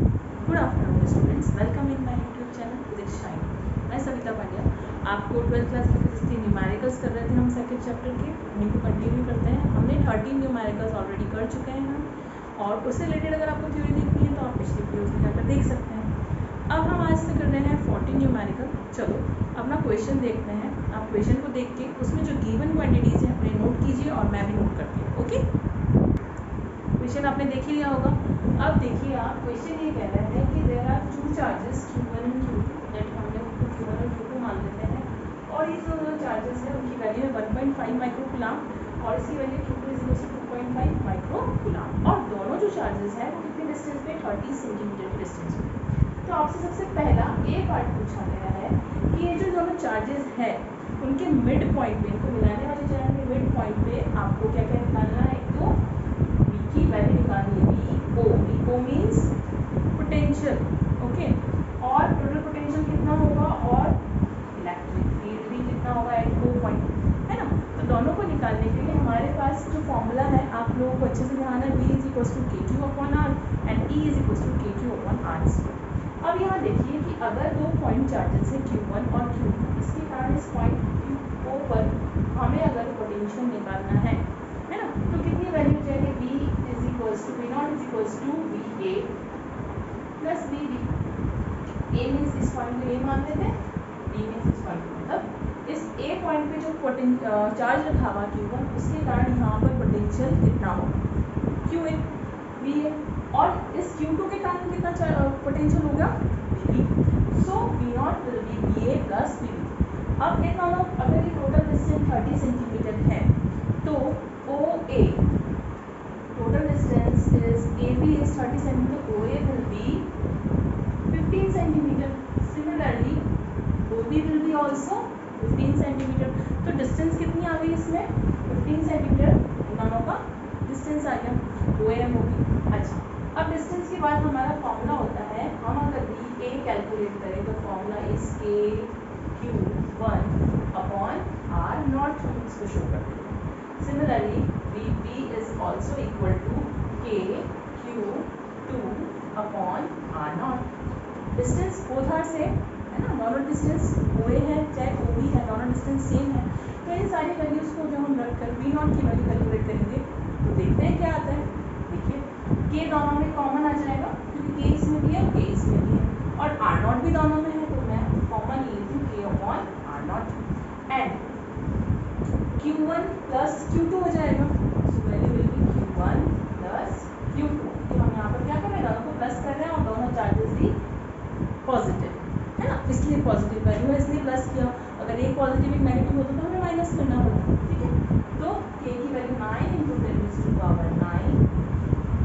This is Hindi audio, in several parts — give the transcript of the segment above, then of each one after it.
Good afternoon students, welcome in my YouTube channel physics shine. मैं सविता पांड्या आपको 12th क्लास की फिजिक्स के न्यूमेरिकल्स कर रहे थे हम सेकंड चैप्टर के, उन्हीं को कंटिन्यू करते हैं। हमने 13 न्यूमेरिकल्स ऑलरेडी कर चुके हैं हम, और उससे रिलेटेड अगर आपको थ्योरी देखनी है तो आप पिछली वीडियोस में जाकर देख सकते हैं। अब हम आज से कर रहे हैं 14 न्यूमेरिकल। चलो अपना क्वेश्चन देखते हैं। आप क्वेश्चन को देख के उसमें जो गिवन क्वांटिटीज़ हैं अपने नोट कीजिए और मैं भी नोट करती हूँ। ओके, क्वेश्चन आपने देख ही लिया होगा। अब देखिए आप, क्वेश्चन ये कह रहे हैं कि there are two charges Q1 and Q2, that हम लोग Q1 और Q2 मान लेते हैं, और ये जो चार्जेस है उनकी वैल्यू है 1.5 माइक्रोकूलम और इसकी वैल्यू Q2 इज 2.5 माइक्रोकूलम, और दोनों जो चार्जेस हैं वो कितने डिस्टेंस पे, 30 सेंटीमीटर के डिस्टेंस पे। तो आपसे सबसे पहला ये पार्ट पूछा गया है कि ये जो दोनों चार्जेस है उनके मिड पॉइंट पे, इनको मिलाने वाले चार्ज के मिड पॉइंट पे आपको क्या क्या निकालना है। एक तो की वैल्यू निकालनी है, VO मीन्स पोटेंशियल, ओके, और टोटल पोटेंशियल कितना होगा और इलेक्ट्रिक फील्ड भी कितना होगा एट वो पॉइंट, है ना। तो दोनों को निकालने के लिए हमारे पास जो फॉर्मूला है आप लोगों को अच्छे से ध्यान है, V is K2/R and E is K2/R। अब यहाँ देखिए कि अगर दो पॉइंट चार्जेस है Q1 और Q2, इसके कारण इस पॉइंट Q पर हमें अगर पोटेंशियल निकालना है ना, तो कितनी वैल्यू हो जाएगी, V V0 is VA plus VB। A means इस पॉइंट को A मान लेते हैं, B मीन्स इस पॉइंट को, मतलब इस A पॉइंट पे जो चार्ज रखा हुआ Q1, उसके कारण यहाँ पर पोटेंशियल कितना होगा, QA VA, और इस Q2 के कारण कितना पोटेंशियल होगा, VB। So V0 will be VA plus VB। अब इन दोनों, अगर ये टोटल डिस्टेंस 30 सेंटीमीटर है तो OA total distance is AB is 30 cm, OA will be 15 cm. Similarly, OB will be also 15 cm. तो डिस्टेंस कितनी आ गई इसमें, 15 cm इन दोनों का डिस्टेंस आ गया, OM OB। अच्छा, अब डिस्टेंस के बाद हमारा फॉर्मूला होता है, हम अगर VA कैलकुलेट करें तो फॉर्मूला इज KQ1/R0, हम इसको शो कर देते हैं। Similarly, VB is also equal to KQ2/R0। Distance both are same, है ना, दोनों डिस्टेंस OA है चाहे OB है, दोनों डिस्टेंस सेम है। तो इन सारी वैल्यूज को जब हम रख कर V0 की वैल्यू कैलकुलेट करेंगे तो देखते हैं क्या आता है। देखिए K दोनों में कॉमन आ जाएगा, क्योंकि K इसमें भी है, K इसमें भी है, और R0 भी दोनों में है, तो मैं कॉमन ले लेती हूँ K/R0 and Q1 plus Q2 हो जाएगा। So value will be Q1 plus Q2। तो हम यहाँ पर क्या कर रहे हैं, दोनों को प्लस कर रहे हैं और दोनों चार्जेस भी पॉजिटिव है ना, इसलिए पॉजिटिव वैल्यू है इसलिए प्लस किया। अगर एक पॉजिटिव एक नेगेटिव होता तो हमें माइनस करना होता, ठीक है। तो K की value 9 × 10⁻⁹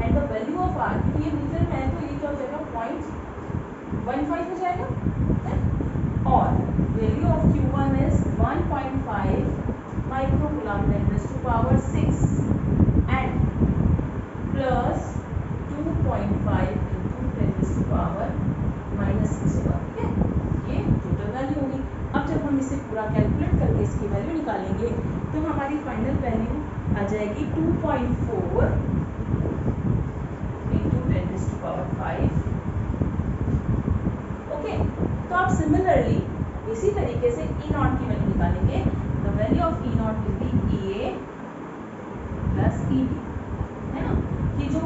and the value of R, क्योंकि ये मीटर में है तो ये क्या हो जाएगा, 0.15 हो जाएगा, है? और value of Q1 is 1.5 microcoulomb 10⁶ and plus 2.5 × 10⁻⁻6 होगा, ठीक है। ये टोटल वैल्यू होगी। अब जब हम इसे पूरा कैलकुलेट करके इसकी वैल्यू निकालेंगे तो हमारी फाइनल वैल्यू आ जाएगी 2.4 × 10⁵। ओके, तो आप सिमिलरली इसी तरीके से E0 की वैल्यू निकालेंगे। The value of E0 will be EA plus EB, है ना। कि जो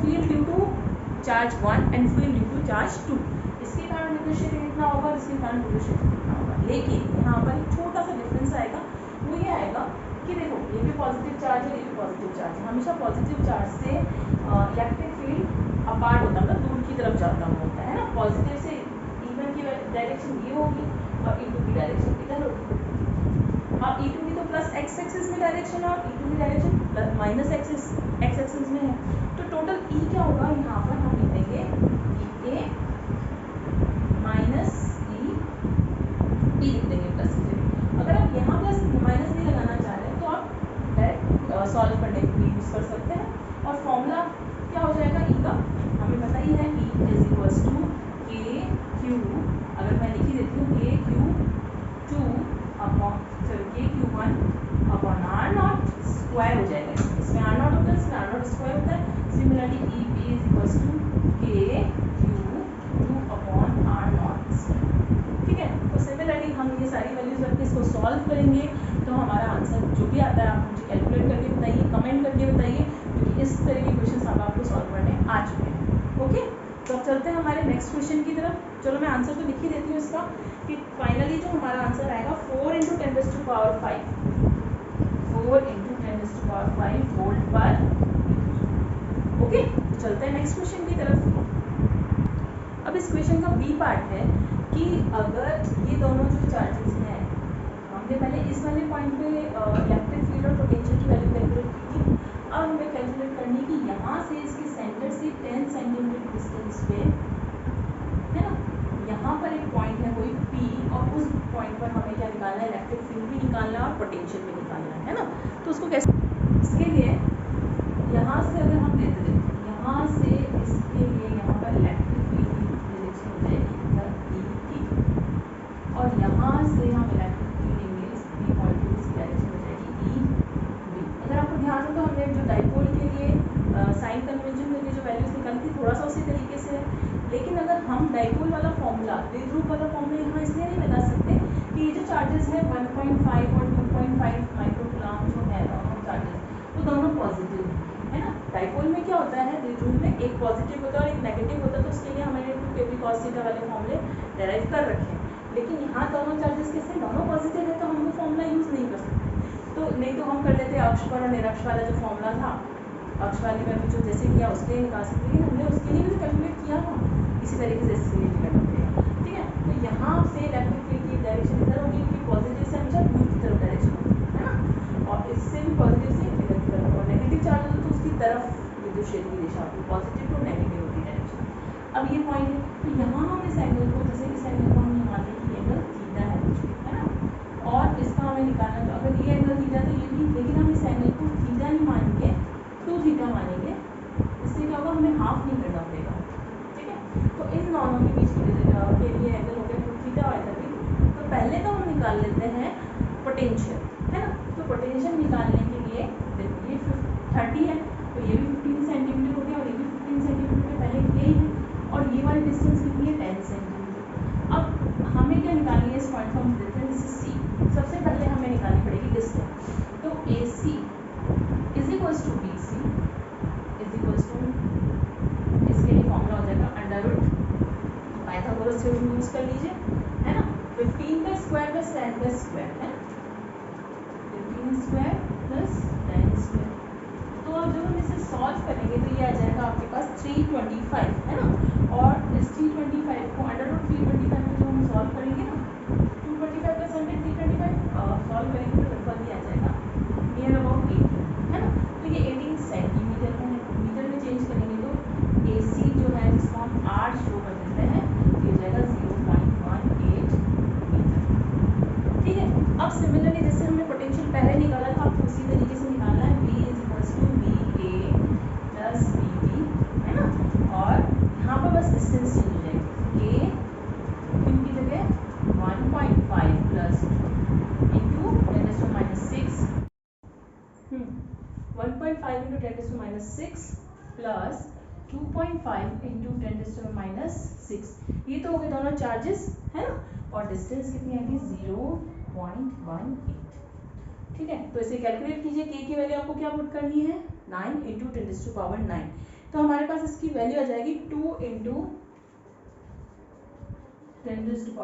field due to charge 1 and field due to charge 2, इसके कारण डिफरेंशिएट कितना होगा, इसके कारण डिफरेंशिएट कितना होगा। लेकिन यहाँ पर एक छोटा सा डिफरेंस आएगा, वो ये आएगा कि देखो ये भी पॉजिटिव चार्ज है, ये भी पॉजिटिव चार्ज है। हमेशा पॉजिटिव चार्ज से इलेक्ट्रिक फील्ड अपार्ट होता है, मतलब दूर की तरफ जाता होता है ना। पॉजिटिव से E1 की डायरेक्शन ये होगी और E2 की डायरेक्शन इधर होगी। अब E2 की तो प्लस x एक्सिस में डायरेक्शन है और E2 की direction plus minus x axis में है। तो टोटल E क्या होगा, यहाँ पर हम लिख देंगे EA माइनस EB लिख देंगे प्लस की जगह। अगर आप यहाँ प्लस माइनस नहीं लगाना चाह रहे हैं तो आप डायरेक्ट सॉल्व करने के लिए यूज कर सकते हैं। और फॉर्मूला क्या हो जाएगा E का, हमें पता ही है, E is equals to KQ, अगर मैं लिख ही देती हूँ KQ1/R0 स्क्वायर हो जाएगा, इसमें आर नॉट होता है, इसमें आर नॉट स्क्वायर होता है। Similarly e b is equals to k q 2 upon r naught square. ठीक है, तो सिमिलरली हम ये सारी वैल्यूज रख के इसको सॉल्व करेंगे तो हमारा आंसर जो भी आता है आप मुझे कैलकुलेट करके बताइए, कमेंट करके बताइए, क्योंकि इस तरह के क्वेश्चन हम आपको सॉल्व करने आ चुके हैं। ओके, तो अब चलते हैं हमारे नेक्स्ट क्वेश्चन की तरफ। चलो मैं आंसर तो लिख ही देती हूँ इसका, कि फाइनली जो हमारा आंसर आएगा 4 × 10⁵ 4 × 10⁵ वोल्ट पर। ओके, तो चलते हैं नेक्स्ट क्वेश्चन की तरफ। अब इस क्वेश्चन का बी पार्ट है कि अगर ये दोनों जो चार्जेस हैं, हमने पहले इस वाले पॉइंट पे इलेक्ट्रिक फील्ड और पोटेंशियल की वैल्यू कैलकुलेट की थी। अब हमें कैलकुलेट करनी कि यहाँ से इसके सेंटर से 10 सेंटीमीटर डिस्टेंस पे, है ना, यहाँ पर एक पॉइंट है कोई P, और उस पॉइंट पर हमें क्या निकालना है, इलेक्ट्रिक फील्ड भी निकालना है और पोटेंशियल भी निकालना है ना। तो उसको कैसे, इसके लिए यहाँ से अगर हम लेते हैं, यहाँ से इसके लिए यहाँ पर इलेक्ट्रिक फील्ड की डायरेक्शन हो जाएगी E, और यहाँ से हम इलेक्ट्रिक फील्ड लेंगे इस P पॉइंट की, इसकी डायरेक्शन हो जाएगी E B। अगर आपको ध्यान हो तो हमने जो डाइपोल के लिए साइन कन्वेंशन में जो वैल्यूज निकाली थी थोड़ा सा उसी तरीके से है, लेकिन अगर हम डाइपोल वाला फॉर्मूला, द्विध्रुव वाला फॉर्मूला यहाँ इसलिए नहीं लगा सकते कि ये जो चार्जेस है 1.5 और 2.5 माइक्रोकूलम जो है दोनों चार्जेस, तो दोनों पॉजिटिव है ना। डाइपोल में क्या होता है, द्विध्रुव में एक पॉजिटिव होता है और एक नेगेटिव होता है, तो उसके लिए हमने 2kb cos थीटा वाले फॉर्मूले डेराइव कर रखे हैं। लेकिन यहाँ दोनों चार्जेस कैसे, दोनों पॉजिटिव है, तो हम वो फॉर्मूला यूज़ नहीं कर सकते। तो नहीं तो हम कर लेते अक्ष पर और निरक्ष वाला जो फॉर्मूला था, अक्ष वाली वैल्यू जो जैसे किया उसके लिए निकाल सकते, लेकिन हमने उसके लिए भी कैलकुलेट किया था, इसी तरीके से इसके लिए भी करना पड़ेगा। ठीक है, तो यहाँ से इलेक्ट्रिक फील्ड की डायरेक्शन इधर होगी, क्योंकि पॉजिटिव से हमेशा दूर की तरफ डायरेक्शन होती है ना, और इससे भी पॉजिटिव से इधर की तरफ, और नेगेटिव चार्ज होता तो उसकी तरफ विद्युत क्षेत्र की दिशा होती, पॉजिटिव टू नेगेटिव होती डायरेक्शन। अब ये पॉइंट है, तो यहाँ हम इस एंगल को, जैसे इस एंगल को हम मान लें कि एंगल थीटा है ना, और इसका हमें निकालना, तो अगर ये एंगल थीटा तो ये भी, लेकिन हम इस एंगल को थीटा नहीं मानेंगे, 2 थीटा मानेंगे। इससे क्या होगा, हमें हाफ नहीं करना पड़ेगा। ठीक है, तो इन दोनों के बीच के लिए एंगल हो गया 2 थीटा और इधर भी। तो पहले तो हम निकाल लेते हैं पोटेंशियल, है ना। तो पोटेंशियल निकालने के लिए ये 30 है, तो ये भी 15 सेंटीमीटर हो गया, और ये भी 15 सेंटीमीटर, पहले ये है, और ये वाली डिस्टेंस कितनी है, 10 सेंटीमीटर। अब हमें क्या निकालनी है, इस पॉइंट को हम देते हैं जैसे C। सबसे पहले हमें निकालनी पड़ेगी डिस्टेंस, तो AC is equals to BC is equals to, इसके लिए फॉर्मूला हो जाएगा under root Pythagoras theorem use कर लीजिए, है ना। 15 का स्क्वायर प्लस 10 का स्क्वायर है, 15 स्क्वायर प्लस 10 स्क्वायर। तो अब जब हम इसे सॉल्व करेंगे तो ये आ जाएगा आपके पास 325, है ना, और इस 325 को अंडर रूट 325 में जो हम सॉल्व करेंगे ना, 225 प्लस 100 325 सॉल्व करेंगे तो लगभग ये आ जाएगा नियर अबाउट 18, है ना। तो ये 18 सेंटीमीटर है, मीटर में चेंज करेंगे तो AC जो है जिसको हम R शो कर देते हैं, ये हो जाएगा 0.18 मीटर। ठीक है, अब सिमिलरली जैसे हमने पोटेंशियल पहले निकाला था, आपको उसी तरीके से निकालना है। V is equals to VA plus VB, है ना, और यहाँ पर बस डिस्टेंस चेंज हो जाएगी, K क्यू की जगह 1.5 plus into 10⁻6, 1.5 into 10⁻6 plus 2.5 into 10⁻6, ये तो हो गए दोनों चार्जेस, है ना, और डिस्टेंस कितनी आएगी 0.18। ठीक है, तो इसे कैलकुलेट कीजिए, K की वैल्यू आपको क्या पुट करनी है, 9 इंटू 10⁻9, तो हमारे पास इसकी वैल्यू आ जाएगी 2 इंटू 10⁵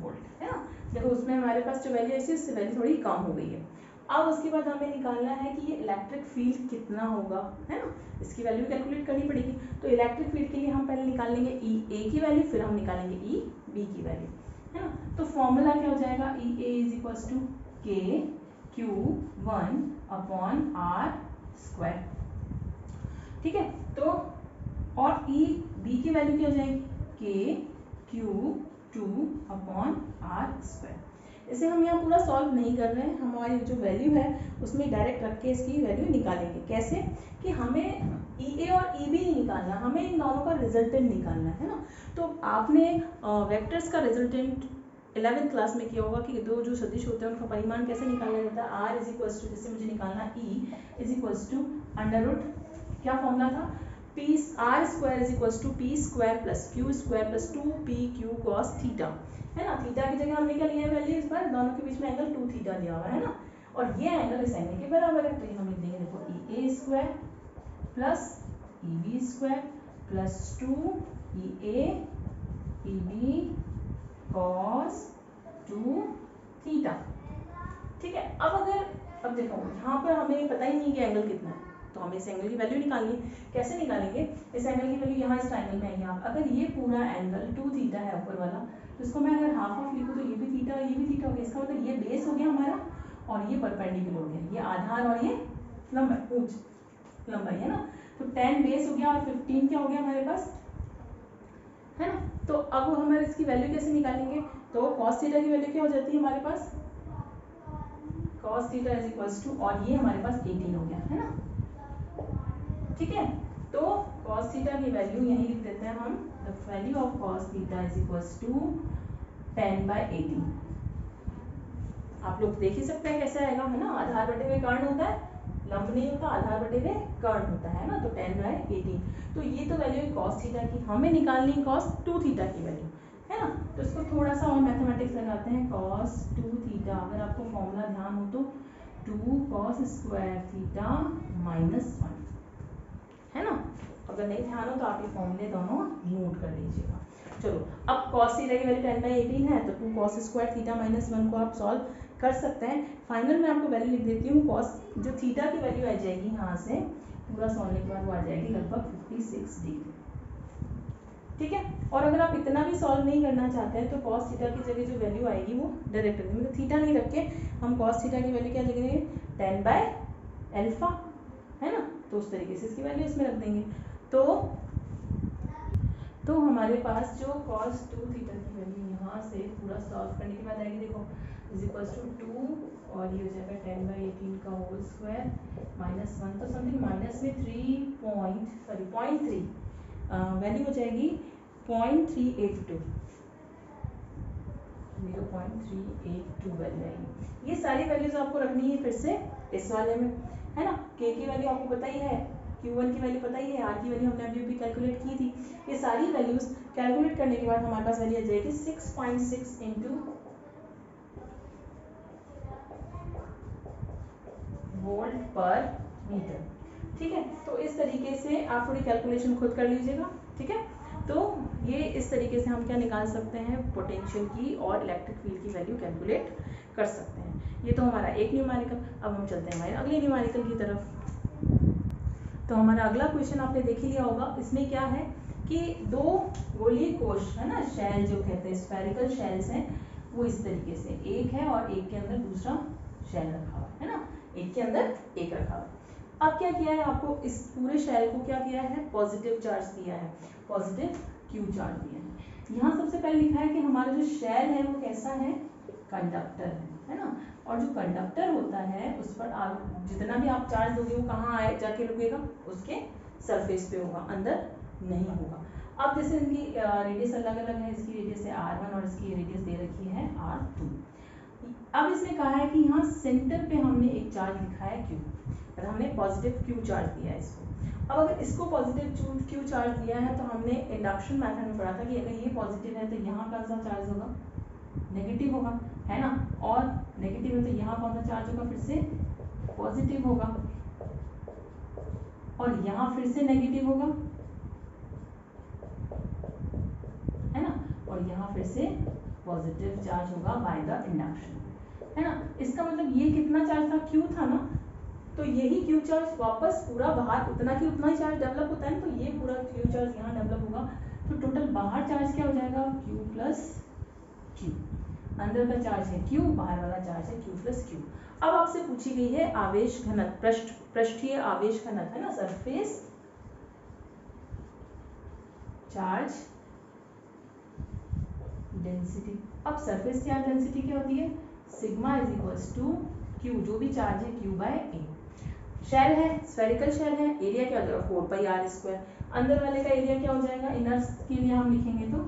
वोल्ट, है ना। देखो उसमें हमारे पास जो वैल्यू है उससे वैल्यू थोड़ी कम हो गई है। अब उसके बाद हमें निकालना है कि ये इलेक्ट्रिक फील्ड कितना होगा, है ना, इसकी वैल्यू कैलकुलेट करनी पड़ेगी। तो इलेक्ट्रिक फील्ड के लिए हम पहले निकालेंगे ई ए की वैल्यू, फिर हम निकालेंगे ई बी की वैल्यू, है ना। तो फॉर्मूला क्या हो जाएगा, ई ए is equals to k Q 1 upon are square. ठीक है, तो और ई बी की वैल्यू क्या हो जाएगी, के क्यू 2 अपॉन आर स्क्वायर। इसे हम यहाँ पूरा सॉल्व नहीं कर रहे हैं, हमारी जो वैल्यू है उसमें डायरेक्ट रख के इसकी वैल्यू निकालेंगे। कैसे कि हमें ई ए और ई बी नहीं निकालना, हमें इन दोनों का रिजल्टेंट निकालना है ना। तो आपने वेक्टर्स का रिजल्टेंट 11th क्लास में किया होगा कि दो जो सदिश होते हैं उनका परिमाण कैसे निकाला जाता है। आर इज इक्वल्स टू, जैसे मुझे निकालना E is equals to under root, क्या फॉर्मूला था, p r square is equals to p square plus q square plus 2pq cos theta, है ना। थीटा की जगह हमने क्या लिया है वैल्यू, इस बार दोनों के बीच में एंगल 2 थीटा दिया हुआ है ना, और ये एंगल इस एंगल के बराबर है, तो ये हम लिख देंगे देखो e a square plus e b square plus 2 e b cos 2 theta. ठीक है, अब देखो यहाँ पर हमें पता ही नहीं कि एंगल कितना है, तो हमें इस एंगल की वैल्यू निकालनी है। कैसे निकालेंगे, इस एंगल की वैल्यू यहाँ इस ट्रायंगल में आएगी। आप अगर ये पूरा एंगल 2 थीटा है ऊपर वाला, तो इसको मैं अगर हाफ ऑफ लिखूँ तो ये भी थीटा और ये भी थीटा हो गया। इसका मतलब ये बेस हो गया हमारा और ये परपेंडिकुलर हो गया, ये आधार और ये लंबाई ऊंच लंबाई है ना। तो 10 बेस हो गया और 15 क्या हो गया हमारे पास, है ना। तो अब हमारे इसकी वैल्यू कैसे निकालेंगे, तो cos थीटा की वैल्यू क्या हो जाती है हमारे पास, cos theta is equals to, और ये हमारे पास 18 हो गया, है ना। ठीक है, तो cos थीटा की वैल्यू यही लिख देते हैं हम, the value of cos theta is equals to 10/18। आप लोग देख ही सकते हैं कैसे आएगा, है ना। आधार बटे हुए कर्ण होता है, लंब नहीं होता, आधार बटे हुए कर्ण होता है ना, तो 10/18। तो ये तो वैल्यू है cos थीटा की, हमें निकालनी cos 2 थीटा की वैल्यू, है ना। तो इसको थोड़ा सा और मैथमेटिक्स लगाते हैं। cos 2 थीटा, अगर आपको फॉर्मूला ध्यान हो तो 2 cos स्क्वायर थीटा -1, है ना। अगर नहीं ध्यान हो तो आप ये फॉर्मूले दोनों नोट कर लीजिएगा। चलो, अब cos थीटा की वैल्यू 10/18 है, तो 2 cos स्क्वायर थीटा -1 को आप सॉल्व कर सकते हैं। फाइनल में आपको वैल्यू लिख देती हूँ, cos जो थीटा की वैल्यू आ जाएगी यहाँ से पूरा सॉल्व के बाद वो आ जाएगी लगभग 56 डिग्री। ठीक है, और अगर आप इतना भी सॉल्व नहीं करना चाहते हैं तो cos थीटा की जगह जो वैल्यू आएगी वो डायरेक्ट रखेंगे, मतलब थीटा नहीं रख के हम cos थीटा की वैल्यू क्या लिखेंगे, 10/अल्फा, है ना। तो उस तरीके से इसकी वैल्यू इसमें रख देंगे। तो हमारे पास जो cos 2 थीटा की वैल्यू यहाँ से पूरा सॉल्व करने के बाद आएगी, देखो इज इक्वल्स टू 2 और ये हो जाएगा 10/18 का होल स्क्वायर -1, तो समथिंग माइनस में 0.3 वैल्यू हो जाएगी 0.382 वैल्यू आएगी। ये सारी वैल्यूज आपको रखनी है फिर से इस वाले में, है ना। k की वैल्यू आपको पता ही है, q1 की वैल्यू पता ही है, r की वैल्यू हमने अभी अभी कैलकुलेट की थी। ये सारी वैल्यूज कैलकुलेट करने के बाद हमारे पास वैल्यू आ जाएगी 6.6 इंटू वोल्ट पर मीटर। ठीक है, तो इस तरीके से आप थोड़ी कैलकुलेशन खुद कर लीजिएगा। ठीक है, तो ये इस तरीके से हम क्या निकाल सकते हैं, पोटेंशियल की और इलेक्ट्रिक फील्ड की वैल्यू कैलकुलेट कर सकते हैं। ये तो हमारा एक न्यूमेरिकल। अब हम चलते हैं हमारे अगले न्यूमेरिकल की तरफ। तो हमारा अगला क्वेश्चन आपने देख ही लिया होगा। इसमें क्या है कि दो गोलीय कोश, है ना, शेल जो कहते हैं स्फेरिकल शेल्स हैं, वो इस तरीके से एक है और एक के अंदर दूसरा शेल रखा हुआ है ना, एक के अंदर एक रखा हुआ है। अब क्या किया है, आपको इस पूरे शेल को क्या किया है, पॉजिटिव चार्ज दिया है, पॉजिटिव क्यू चार्ज दिया है। यहाँ सबसे पहले लिखा है कि हमारा जो शेल है वो कैसा है, कंडक्टर है ना। और जो कंडक्टर होता है उस पर आप जितना भी आप चार्ज दोगे वो कहाँ आए जाके रुकेगा, उसके सरफेस पे होगा, अंदर नहीं होगा। अब जैसे इनकी रेडियस अलग अलग है, इसकी रेडियस है r1 और इसकी रेडियस दे रखी है r2। अब इसमें कहा है कि यहाँ सेंटर पे हमने एक चार्ज लिखा है q, और हमने पॉजिटिव क्यू चार्ज दिया है इसको। अब अगर इसको पॉजिटिव क्यू चार्ज दिया है तो हमने इंडक्शन मेथड में पढ़ा था कि अगर ये पॉजिटिव है तो यहाँ कौन सा चार्ज होगा, नेगेटिव होगा, है ना। और नेगेटिव है तो यहाँ कौन सा चार्ज होगा, फिर से पॉजिटिव होगा, और यहाँ फिर से नेगेटिव होगा, है ना, और यहाँ फिर से पॉजिटिव चार्ज होगा बाय द इंडक्शन, है ना। इसका मतलब ये कितना चार्ज था, क्यू था ना, तो यही क्यू चार्ज वापस पूरा बाहर उतना की उतना ही चार्ज डेवलप होता है ना, तो ये पूरा क्यू चार्ज यहाँ डेवलप होगा। तो टोटल बाहर चार्ज क्या हो जाएगा, क्यू प्लस क्यू। अंदर का चार्ज है क्यू, बाहर वाला चार्ज है क्यू प्लस क्यू। अब आपसे पूछी गई है आवेश घनत्व, पृष्ठीय आवेश घनत्व, है ना, सरफेस चार्ज डेंसिटी। अब सरफेस चार्ज डेंसिटी क्या होती है, sigma is equals to Q, जो भी चार्ज है क्यू बाय ए। शेल है, स्फेरिकल शेल है, एरिया क्या हो जाएगा 4πr²। अंदर वाले का एरिया क्या हो जाएगा, इनर के लिए हम लिखेंगे तो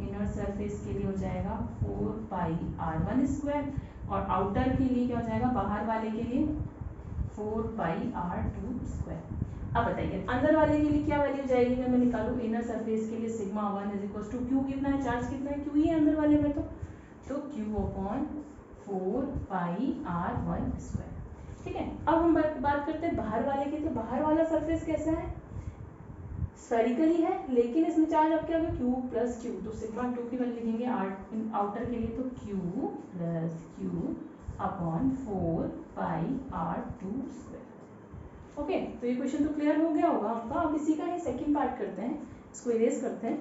इनर सरफेस के लिए हो जाएगा 4 पाई r1² और आउटर के लिए क्या हो जाएगा, बाहर वाले के लिए 4 पाई r2²। अब बताइए अंदर वाले के लिए क्या वैल्यू जाएगी, अगर मैं निकालूं इनर सरफेस के लिए sigma 1 is equal to Q, कितना है चार्ज कितना है, क्यू ही है अंदर वाले में, तो क्यू अपॉन 4 पाई r1²। ठीक है, अब हम बात करते हैं बाहर वाले की, तो बाहर वाला सरफेस कैसा है, स्फेरिकल ही है, लेकिन इसमें चार्ज अब क्या होगा क्यू प्लस क्यू, तो सिग्मा 2 की वैल्यू लिखेंगे आउटर के लिए, तो क्यू प्लस क्यू अपॉन 4 पाई r2²। ओके, तो ये क्वेश्चन तो क्लियर हो गया होगा आपका। अब इसी का ही सेकंड पार्ट करते हैं, इसको इरेज करते हैं।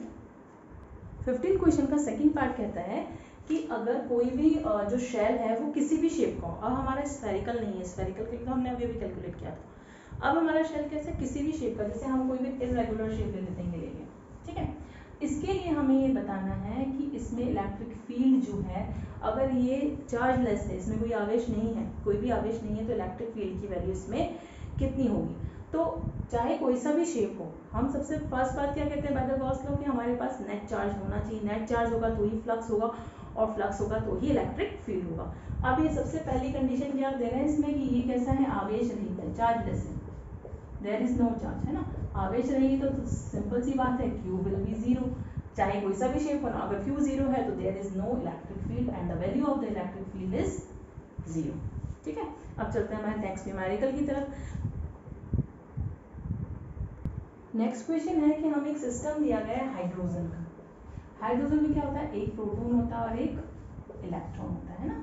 15 क्वेश्चन का सेकंड पार्ट कहता है कि अगर कोई भी जो शेल है वो किसी भी शेप का हो, अब हमारा स्फेरिकल नहीं है, स्फेरिकल के लिए तो हमने अभी अभी कैलकुलेट किया था, अब हमारा शेल कैसे किसी भी शेप का, जैसे हम कोई भी इरेगुलर शेप ले लेते हैं, ये लेंगे, ठीक है। इसके लिए हमें ये बताना है कि इसमें इलेक्ट्रिक फील्ड जो है, अगर ये चार्जलेस है, इसमें कोई आवेश नहीं है, कोई भी आवेश नहीं है, तो इलेक्ट्रिक फील्ड की वैल्यू इसमें कितनी होगी। तो चाहे कोई सा भी शेप हो, हम सबसे फर्स्ट बात क्या कहते हैं बाय द गॉस लॉ कि हमारे पास नेट चार्ज होना चाहिए, नेट चार्ज होगा तो ही फ्लक्स होगा, और फ्लक्स होगा तो ही इलेक्ट्रिक फील्ड होगा। अब ये सबसे पहली कंडीशन क्या दे रहे हैं इसमें कि ये कैसा है, आवेश रहित है, चार्जलेस है, देयर इज नो चार्ज, है ना। आवेश रहेगी तो सिंपल सी बात है क्यू विल बी जीरो, चाहे कोई सा भी शेप हो ना, अगर क्यू जीरो है तो there is no electric field and the value of the electric field is zero. ठीक है, अब चलते हैं हमारे नेक्स्ट न्यूमेरिकल की तरफ। नेक्स्ट क्वेश्चन है कि हमें एक सिस्टम दिया गया है हाइड्रोजन का। हाइड्रोजन में क्या होता है, एक प्रोटॉन होता है और एक इलेक्ट्रॉन होता है ना।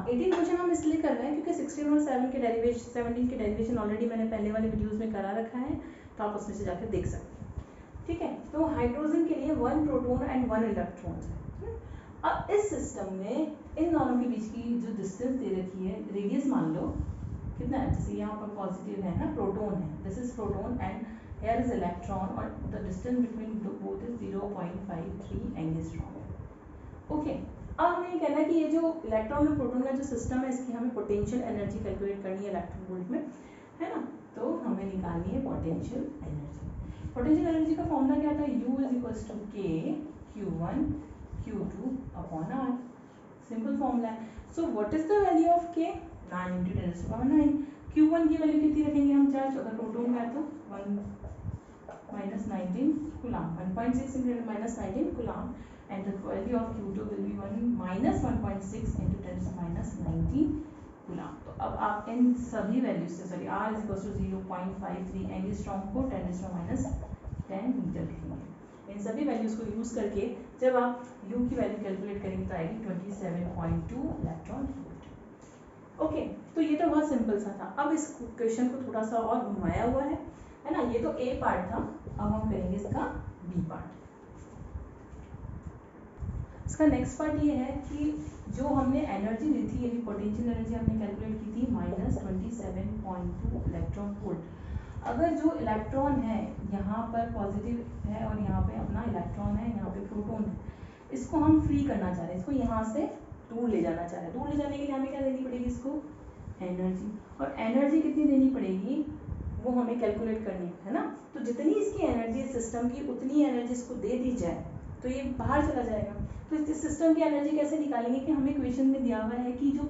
18 क्वेश्चन हम इसलिए कर रहे हैं क्योंकि 16 और 17 के डेरिवेशन ऑलरेडी मैंने पहले वाले वीडियोस में करा रखा है, तो आप उसमें से जाकर देख सकते हैं। ठीक है, तो हाइड्रोजन के लिए 1 प्रोटॉन एंड 1 इलेक्ट्रॉन है। अब इस सिस्टम में इन दोनों के बीच की जो डिस्टेंस दे रखी है, रेडियस मान लो कितना है, जैसे यहाँ पर पॉजिटिव है ना, प्रोटॉन है, this is proton and here is electron और the distance between both is 0.53 angstrom. Okay, अब हमें ये कहना है कि ये जो इलेक्ट्रॉन और प्रोटॉन का जो सिस्टम है, इसकी हमें पोटेंशियल एनर्जी कैलकुलेट करनी है इलेक्ट्रॉन वोल्ट में, है ना। तो हमें निकालनी है पोटेंशियल एनर्जी। पोटेंशियल एनर्जी का फॉर्मूला क्या था, U is equals to K Q1 Q2 upon R, simple formula है। So what is the value of K, 9 × 10⁻⁹। Q1 की वैल्यू कितनी रखेंगे हम, चार्ज अगर प्रोटॉन का है तो 19 coulomb, 1.6 × 19 coulomb, and the value of Q2 will be 1.6 × 10⁻19 coulomb. तो अब आप इन सभी वैल्यू से, sorry R is equal to 0.53 angstrom को 10⁻10 मीटर लिखेंगे। इन सभी वैल्यूज को यूज करके जब आप U की वैल्यू कैलकुलेट करेंगे तो आएगी 27.2 इलेक्ट्रॉन वोल्ट। ओके, तो ये तो बहुत सिंपल सा था। अब इस क्वेश्चन को थोड़ा सा और घुमाया हुआ है ना, ये तो ए पार्ट था, अब हम करेंगे इसका बी पार्ट। इसका नेक्स्ट पार्ट ये है कि जो हमने एनर्जी दी थी, ये पोटेंशियल एनर्जी हमने कैलकुलेट की थी -27.2 इलेक्ट्रॉन वोल्ट। अगर जो इलेक्ट्रॉन है यहाँ पर पॉजिटिव है और यहाँ पे अपना इलेक्ट्रॉन है, यहाँ पे प्रोटॉन है, इसको हम फ्री करना चाह रहे हैं, इसको यहाँ से दूर ले जाना चाह रहे हैं। दूर ले जाने के लिए हमें क्या देनी पड़ेगी, इसको एनर्जी, और एनर्जी कितनी देनी पड़ेगी वो हमें कैलकुलेट करनी है ना। तो जितनी इसकी एनर्जी सिस्टम की, उतनी एनर्जी इसको दे दी जाए तो ये बाहर चला जाएगा। तो इस सिस्टम की एनर्जी कैसे निकालेंगे कि हमें इक्वेशन में दिया हुआ है कि जो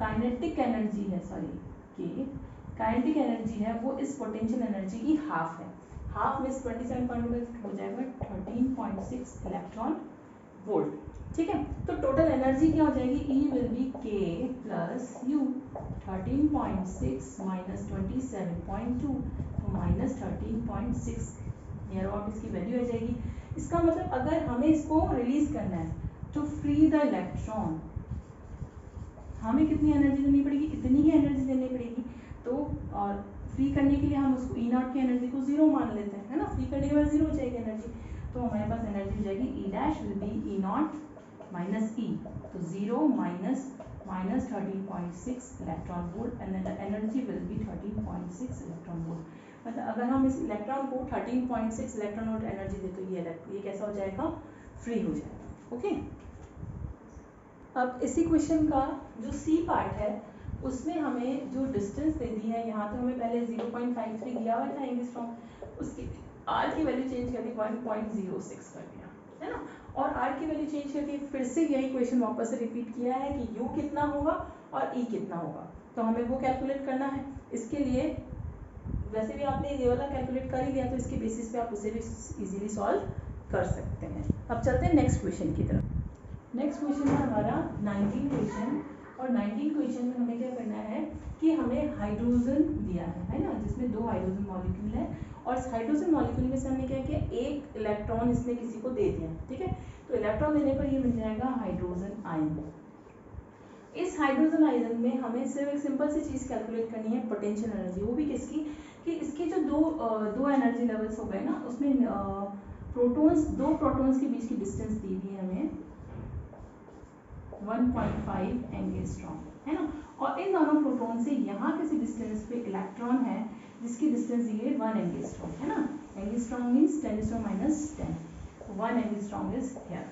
काइनेटिक एनर्जी है, काइनेटिक एनर्जी है वो इस पोटेंशियल एनर्जी की हाफ है। हाफ में 27.2 हो जाएगा 13.6 इलेक्ट्रॉन वोल्ट। ठीक है, तो टोटल एनर्जी क्या हो जाएगी, E will be K plus U, 13.6 minus 27.2 तो माइनस 13.6, नियर अबाउट इसकी वैल्यू आ जाएगी। इसका मतलब अगर हमें इसको रिलीज करना है तो फ्री द इलेक्ट्रॉन, हमें कितनी एनर्जी देनी पड़ेगी, इतनी ही एनर्जी देनी पड़ेगी। तो और फ्री करने के लिए हम उसको ई नॉट की एनर्जी को 0 मान लेते हैं, है ना, फ्री करने के बाद 0 हो जाएगी एनर्जी। तो हमारे पास एनर्जी हो जाएगी e dash will be e naught minus e, तो 0 minus 13.6 electron volt and the energy will be 13.6 electron volt. मतलब अगर हम इस इलेक्ट्रॉन को 13.6 इलेक्ट्रॉन वोल्ट एनर्जी दे तो ये कैसा हो जाएगा, फ्री हो जाएगा। ओके, अब इसी क्वेश्चन का जो सी पार्ट है उसमें हमें जो डिस्टेंस दे दी है, यहाँ तो हमें पहले 0.53 दिया हुआ था एंगस्ट्रॉम, उसकी आर की वैल्यू चेंज कर दी 1.06 कर दिया, है ना। और R की वैल्यू चेंज करके फिर से यही क्वेश्चन वापस से रिपीट किया है कि U कितना होगा और E कितना होगा, तो हमें वो कैलकुलेट करना है। इसके लिए वैसे भी आपने ये वाला कैलकुलेट कर ही लिया, तो इसके बेसिस पे आप उसे भी इजीली सॉल्व कर सकते हैं। अब चलते हैं नेक्स्ट क्वेश्चन की तरफ। नेक्स्ट क्वेश्चन है हमारा 19 क्वेश्चन, और 19 क्वेश्चन में हमें क्या करना है कि हमें हाइड्रोजन दिया है ना, जिसमें 2 हाइड्रोजन मॉलिक्यूल है, और इस हाइड्रोजन मॉलिक्यूल में से हमने क्या किया, एक इलेक्ट्रॉन इसने किसी को दे दिया, ठीक है। तो इलेक्ट्रॉन देने पर ये बन जाएगा हाइड्रोजन आयन। इस हाइड्रोजन आयन में हमें सिर्फ एक सिंपल सी चीज कैलकुलेट करनी है, पोटेंशियल एनर्जी। वो भी किसकी, कि इसके जो दो एनर्जी लेवल्स हो गए ना, उसमें दो प्रोटॉन्स के बीच की डिस्टेंस दी हुई है हमें 1.5 एंगस्ट्रॉम, है ना। और इन दोनों प्रोटॉन से यहाँ किसी डिस्टेंस पे इलेक्ट्रॉन है जिसकी डिस्टेंस दी है 1 एंगस्ट्रॉम, है ना। Angstrom means 10⁻⁻10, 1 angstrom is here.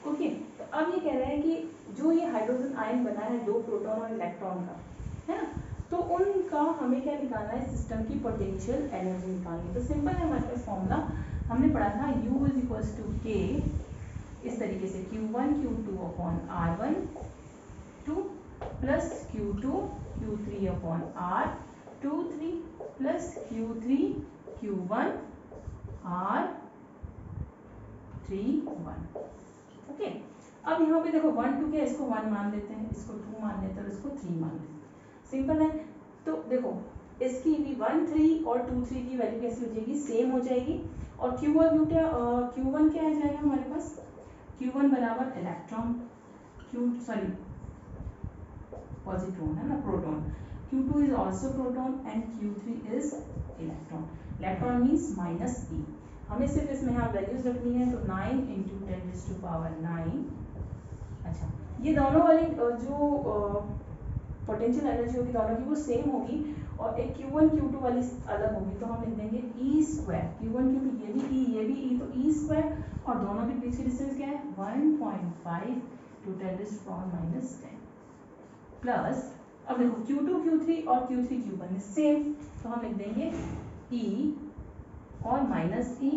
Okay, तो अब ये कह रहे हैं कि जो ये हाइड्रोजन आयन बना है 2 प्रोटॉन और इलेक्ट्रॉन का, है ना, तो उनका हमें क्या निकालना है, सिस्टम की पोटेंशियल एनर्जी निकालनी है। तो सिंपल है हमारे पास फॉर्मूला, हमने पढ़ा था U is equals to K, इस तरीके से Q1 Q2 upon R1 2 plus Q2 Q3 upon R2 3 plus Q3 Q1 R3 1। Okay, अब यहाँ पे देखो 1 2 क्या, इसको 1 मान लेते हैं, इसको 2 मान लेते हैं और इसको 3 मान लेते हैं, सिंपल है। तो देखो इसकी भी 1 3 और 2 3 की वैल्यू कैसी हो जाएगी, सेम हो जाएगी। और Q1 क्या आ जाएगा हमारे पास, Q1 बराबर इलेक्ट्रॉन, पॉजिट्रॉन है ना, proton. Q2 is also proton and Q3 is electron. Electron means -e। हमें सिर्फ इसमें यहाँ वैल्यूज रखनी है, तो 9 × 10⁻⁹। अच्छा, ये दोनों वाली जो पोटेंशियल एनर्जी होगी दोनों की वो सेम होगी, और एक Q1 Q2 वाली अलग होगी, तो हम लिख देंगे E²। Q1 Q2 ये भी E, तो E², और दोनों के बीच की डिस्टेंस क्या है 1.5 × 10⁻⁻10 प्लस, अब देखो Q2 Q3 और Q3 Q1 सेम, तो हम लिख देंगे E और -e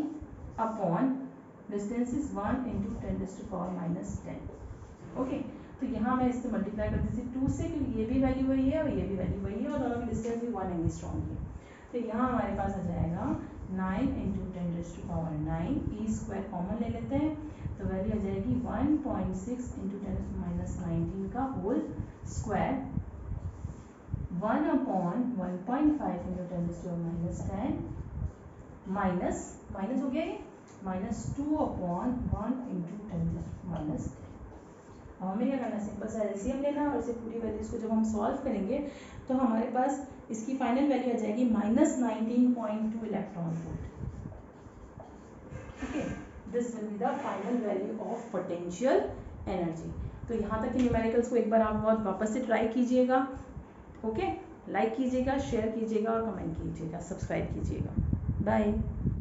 upon distance is 1 × 10⁻⁻10। Okay, तो यहाँ मैं इससे मल्टीप्लाई करती थी 2 से, क्योंकि ये भी वैल्यू वही है और ये भी वैल्यू वही है, और दोनों की डिस्टेंस भी 1 एंगस्ट्रॉम की। तो यहाँ हमारे पास आ जाएगा 9 × 10⁻⁹, E² कॉमन ले लेते हैं, तो वैल्यू आ जाएगी 1.6 × 10⁻19 का होल स्क्वायर, 1 अपॉन 1.5 × 10⁻10 माइनस हो गया ये, -2 अपॉन 1 × 10⁻10। अब हमें क्या करना है, सिंपल सा एलसीएम लेना है, और इसे पूरी वैल्यूज को जब हम सॉल्व करेंगे तो हमारे पास इसकी फाइनल वैल्यू आ जाएगी -19.2 electron volt. Okay, this will be the final value of potential energy. तो यहाँ तक के न्यूमेरिकल्स को एक बार आप बहुत वापस से ट्राई कीजिएगा। ओके, लाइक कीजिएगा, शेयर कीजिएगा और कमेंट कीजिएगा, सब्सक्राइब कीजिएगा। बाय।